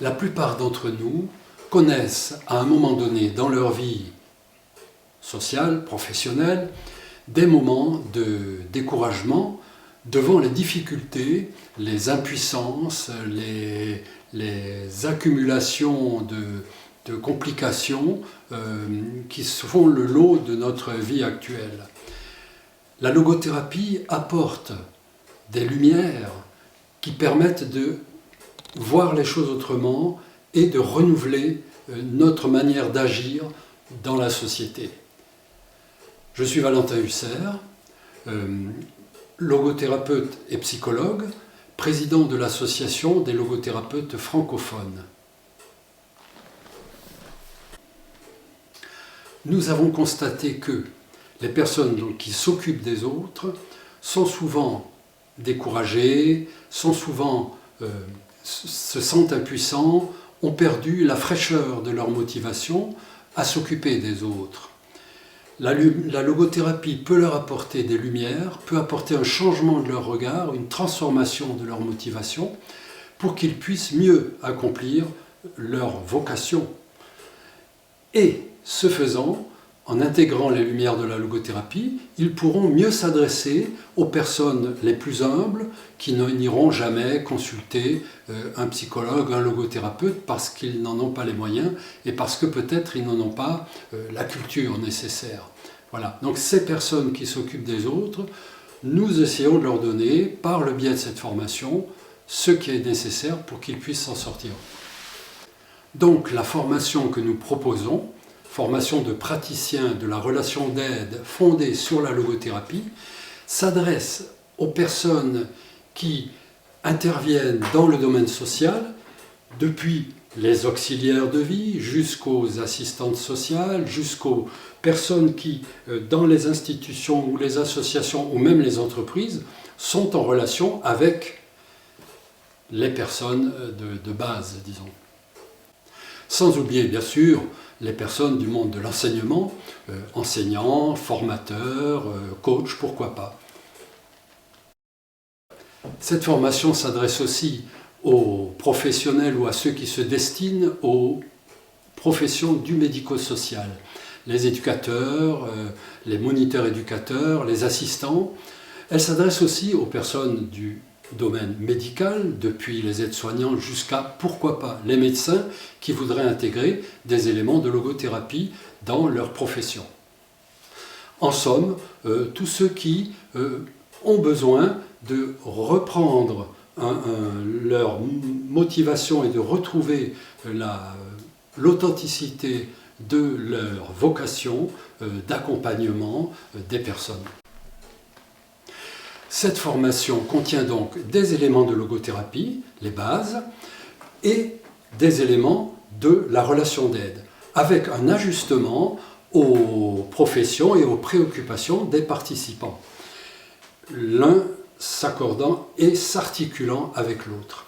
La plupart d'entre nous connaissent à un moment donné dans leur vie sociale, professionnelle, des moments de découragement devant les difficultés, les impuissances, les accumulations de complications qui font le lot de notre vie actuelle. La logothérapie apporte des lumières qui permettent de voir les choses autrement et de renouveler notre manière d'agir dans la société. Je suis Valentin Husser, logothérapeute et psychologue, président de l'association des logothérapeutes francophones. Nous avons constaté que les personnes qui s'occupent des autres sont souvent découragées, se sentent impuissants, ont perdu la fraîcheur de leur motivation à s'occuper des autres. La logothérapie peut leur apporter des lumières, peut apporter un changement de leur regard, une transformation de leur motivation pour qu'ils puissent mieux accomplir leur vocation. Et ce faisant, en intégrant les lumières de la logothérapie, ils pourront mieux s'adresser aux personnes les plus humbles qui n'iront jamais consulter un psychologue, un logothérapeute parce qu'ils n'en ont pas les moyens et parce que peut-être ils n'en ont pas la culture nécessaire. Voilà. Donc ces personnes qui s'occupent des autres, nous essayons de leur donner, par le biais de cette formation, ce qui est nécessaire pour qu'ils puissent s'en sortir. Donc la formation que nous proposons, formation de praticiens de la relation d'aide fondée sur la logothérapie, s'adresse aux personnes qui interviennent dans le domaine social, depuis les auxiliaires de vie jusqu'aux assistantes sociales, jusqu'aux personnes qui, dans les institutions ou les associations ou même les entreprises, sont en relation avec les personnes de base, disons. Sans oublier, bien sûr, les personnes du monde de l'enseignement, enseignants, formateurs, coachs, pourquoi pas. Cette formation s'adresse aussi aux professionnels ou à ceux qui se destinent aux professions du médico-social. Les éducateurs, les moniteurs éducateurs, les assistants. Elle s'adresse aussi aux personnes du domaine médical, depuis les aides-soignants jusqu'à, pourquoi pas, les médecins qui voudraient intégrer des éléments de logothérapie dans leur profession. En somme, tous ceux qui ont besoin de reprendre leur motivation et de retrouver l'authenticité de leur vocation d'accompagnement des personnes. Cette formation contient donc des éléments de logothérapie, les bases, et des éléments de la relation d'aide, avec un ajustement aux professions et aux préoccupations des participants, l'un s'accordant et s'articulant avec l'autre.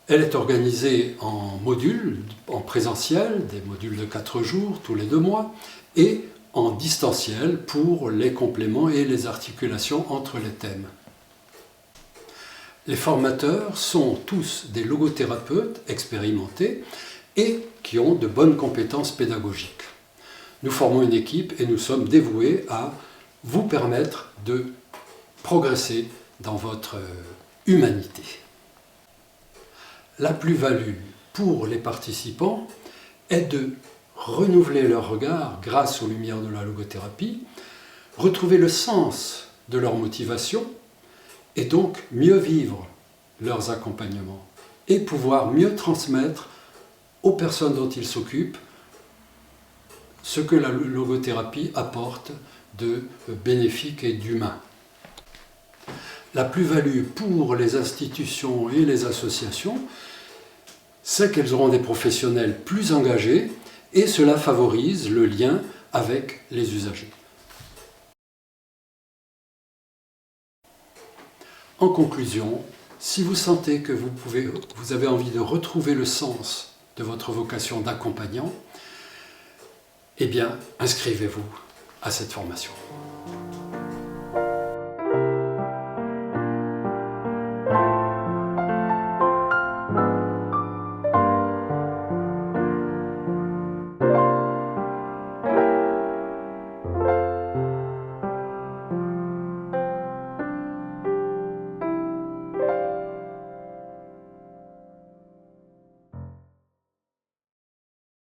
Elle est organisée en modules, en présentiel, des modules de 4 jours, tous les 2 mois, et en distanciel pour les compléments et les articulations entre les thèmes. Les formateurs sont tous des logothérapeutes expérimentés et qui ont de bonnes compétences pédagogiques. Nous formons une équipe et nous sommes dévoués à vous permettre de progresser dans votre humanité. La plus-value pour les participants est de renouveler leur regard grâce aux lumières de la logothérapie, retrouver le sens de leur motivation et donc mieux vivre leurs accompagnements et pouvoir mieux transmettre aux personnes dont ils s'occupent ce que la logothérapie apporte de bénéfique et d'humain. La plus-value pour les institutions et les associations, c'est qu'elles auront des professionnels plus engagés et cela favorise le lien avec les usagers. En conclusion, si vous sentez que vous avez envie de retrouver le sens de votre vocation d'accompagnant, eh bien, inscrivez-vous à cette formation.